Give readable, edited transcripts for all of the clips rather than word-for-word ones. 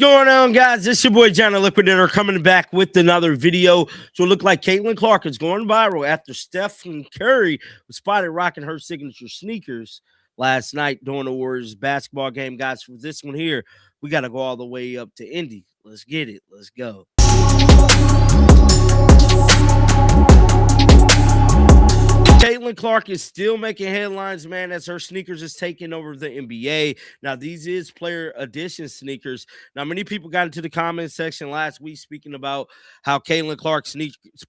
going on, guys? This is your boy John the Liquidator coming back with another video. So it looked like Caitlin Clark is going viral after Steph Curry was spotted rocking her signature sneakers last night during the Warriors basketball game. Guys, for this one here, we got to go all the way up to Indy. Let's get it. Let's go. Caitlin Clark is still making headlines, man, as her sneakers is taking over the NBA. Now, these is player edition sneakers. Now, many people got into the comment section last week speaking about how Caitlin Clark's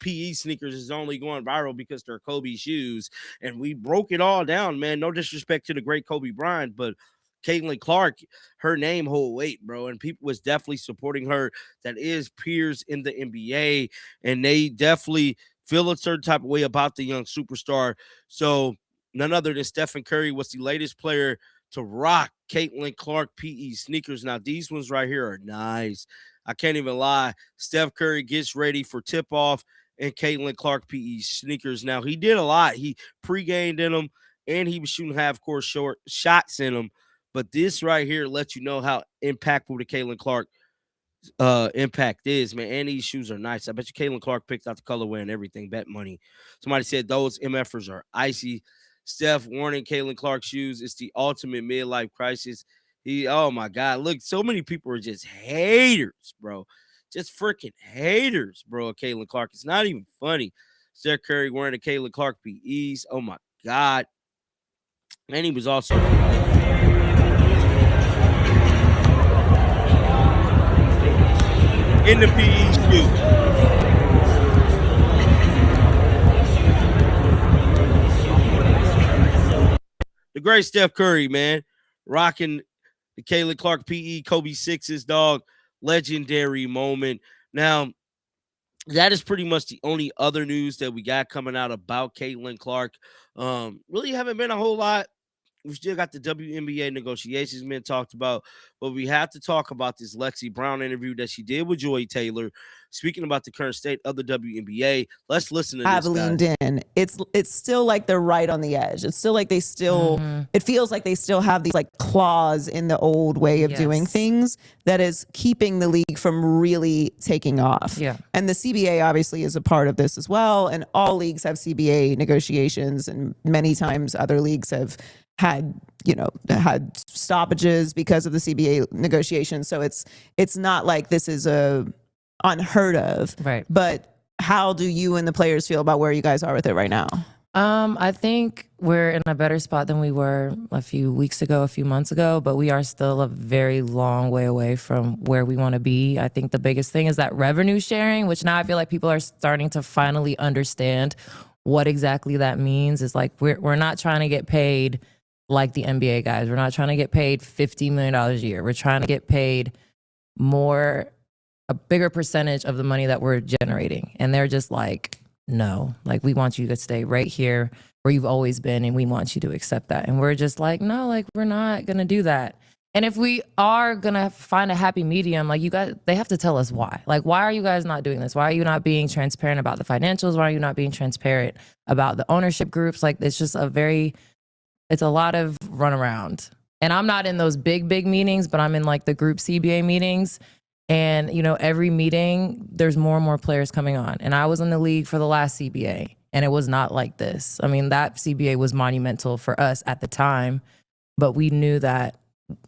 PE sneakers is only going viral because they're Kobe shoes. And we broke it all down, man. No disrespect to the great Kobe Bryant, but Caitlin Clark, her name hold weight, bro. And people was definitely supporting her that is peers in the NBA. And they definitely feel a certain type of way about the young superstar. So none other than Steph Curry was the latest player to rock Caitlin Clark PE sneakers. Now, these ones right here are nice. I can't even lie. Steph Curry gets ready for tip-off and Caitlin Clark PE sneakers. Now, he did a lot. He pre-gamed in them, and he was shooting half-court short shots in them. But this right here lets you know how impactful the Caitlin Clark impact is, man. And these shoes are nice. I bet you Caitlin Clark picked out the colorway and everything. Bet money. Somebody said those MFers are icy. Steph warning Caitlin Clark shoes. It's the ultimate midlife crisis. Oh my God. Look, so many people are just haters, bro. Just freaking haters, bro. Caitlin Clark. It's not even funny. Steph Curry wearing the Caitlin Clark PEs. Oh my God. And he was also in the PE shoe. The great Steph Curry, man, rocking the Caitlin Clark PE Kobe 6's dog. Legendary moment. Now, that is pretty much the only other news that we got coming out about Caitlin Clark. Really haven't been a whole lot. We still got the WNBA negotiations being talked about, but we have to talk about this Lexi Brown interview that she did with Joy Taylor, speaking about the current state of the WNBA. Let's listen to this. Have leaned in. It's still like they're right on the edge. It's still like they still. It feels like they still have these like claws in the old way of doing things that is keeping the league from really taking off. Yeah. And the CBA obviously is a part of this as well. And all leagues have CBA negotiations, and many times other leagues have had stoppages because of the CBA negotiations. So it's not like this is a unheard of. Right. But how do you and the players feel about where you guys are with it right now? I think we're in a better spot than we were a few months ago, but we are still a very long way away from where we want to be. I think the biggest thing is that revenue sharing, which now I feel like people are starting to finally understand what exactly that means. Is like we're not trying to get paid like the NBA guys. We're not trying to get paid $50 million a year. We're trying to get paid a bigger percentage of the money that we're generating. And they're just like, no, like we want you to stay right here where you've always been, and we want you to accept that. And we're just like, no, like we're not gonna do that. And if we are gonna find a happy medium, like you guys, they have to tell us why. Like, why are you guys not doing this? Why are you not being transparent about the financials? Why are you not being transparent about the ownership groups? Like, it's just it's a lot of runaround. And I'm not in those big meetings, but I'm in like the group CBA meetings. And, every meeting, there's more and more players coming on. And I was in the league for the last CBA, and it was not like this. I mean, that CBA was monumental for us at the time, but we knew that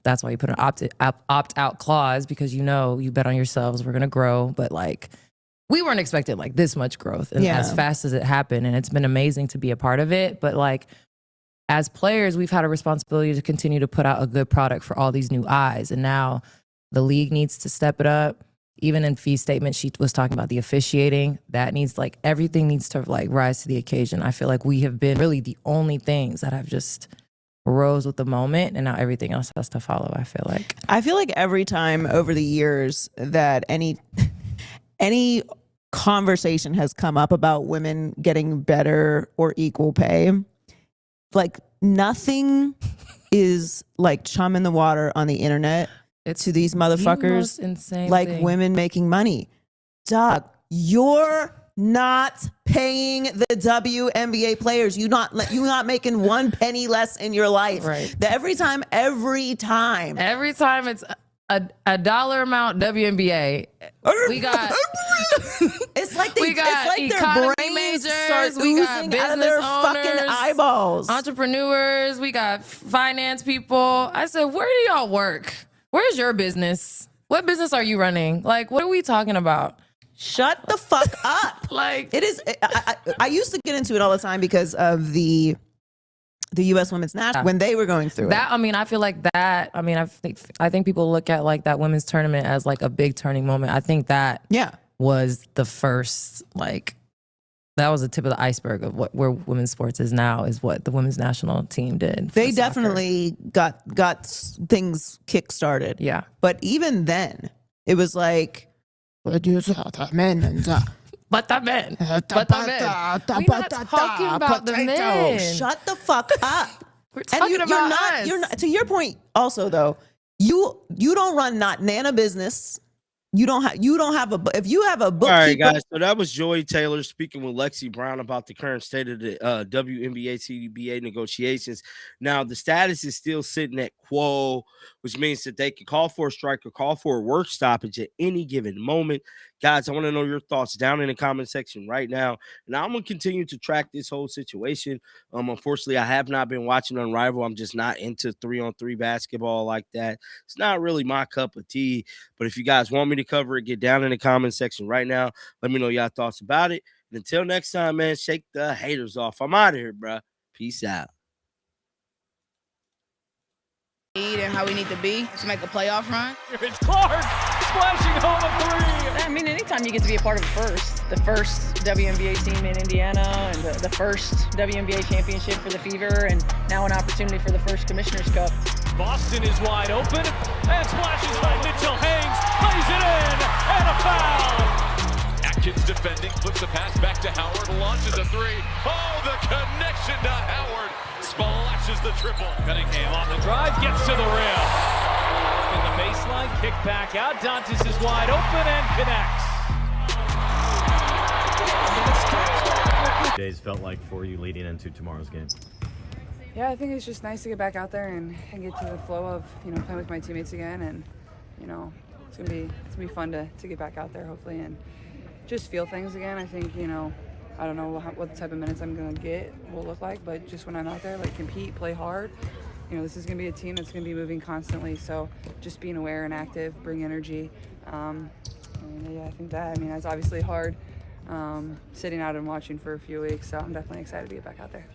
that's why you put an opt-out clause, because you bet on yourselves, we're going to grow. But like, we weren't expecting like this much growth and as fast as it happened. And it's been amazing to be a part of it. But like, as players, we've had a responsibility to continue to put out a good product for all these new eyes. And now the league needs to step it up. Even in Fee's statement, she was talking about the officiating. That needs, like, everything needs to like rise to the occasion. I feel like we have been really the only things that have just rose with the moment, and now everything else has to follow. I feel like every time over the years that any conversation has come up about women getting better or equal pay, like nothing is like chum in the water on the internet to these motherfuckers. Insane like thing. Women making money. Dog, you're not paying the WNBA players. You're not making one penny less in your life. Right. Every time it's a dollar amount WNBA. We got it's like we got it's like their economy brains majors, start we got oozing business out of their owners, fucking eyeballs. entrepreneurs, we got finance people. I said, where do y'all work? Where's your business? What business are you running? Like, what are we talking about? Shut the fuck up. Like, it is. I used to get into it all the time because of the U.S. Women's National when they were going through that. it. I mean, I feel like that. I mean, I think people look at like that women's tournament as like a big turning moment. I think that was the first, like, that was the tip of the iceberg of where women's sports is now, is what the women's national team did. They definitely got things kick-started. Yeah. But even then, it was like, but the men. We're not talking about the men. Shut the fuck up. We're talking about us. You're not, to your point also, though, you don't run not Nana business. You don't have a, if you have a bookkeeper. All right, guys. So that was Joy Taylor speaking with Lexi Brown about the current state of the WNBA CBA negotiations. Now, the status is still sitting at quo, which means that they can call for a strike or call for a work stoppage at any given moment. Guys, I want to know your thoughts down in the comment section right now. And I'm going to continue to track this whole situation. Unfortunately, I have not been watching Unrivaled. I'm just not into 3-on-3 basketball like that. It's not really my cup of tea. But if you guys want me to cover it, get down in the comment section right now. Let me know y'all thoughts about it. And until next time, man, shake the haters off. I'm out of here, bro. Peace out. And how we need to be to make a playoff run. It's Clark splashing home a three. I mean, anytime you get to be a part of the first WNBA team in Indiana, and the first WNBA championship for the Fever, and now an opportunity for the first Commissioner's Cup. Boston is wide open and splashes by Mitchell Haynes, plays it in, and a foul. Atkins defending, flips the pass back to Howard, launches a three. Oh, the connection to Howard. Splashes the triple. Cunningham on the drive, gets to the rim. In the baseline, kick back out. Dantas is wide open and connects. Days felt like for you leading into tomorrow's game? Yeah, I think it's just nice to get back out there and get to the flow of, playing with my teammates again, and, it's gonna be fun to get back out there, hopefully, and just feel things again. I think, I don't know what type of minutes I'm gonna get will look like, but just when I'm out there, like, compete, play hard. This is gonna be a team that's gonna be moving constantly, so just being aware and active, bring energy. And yeah, I think that's obviously hard, sitting out and watching for a few weeks, so I'm definitely excited to get back out there.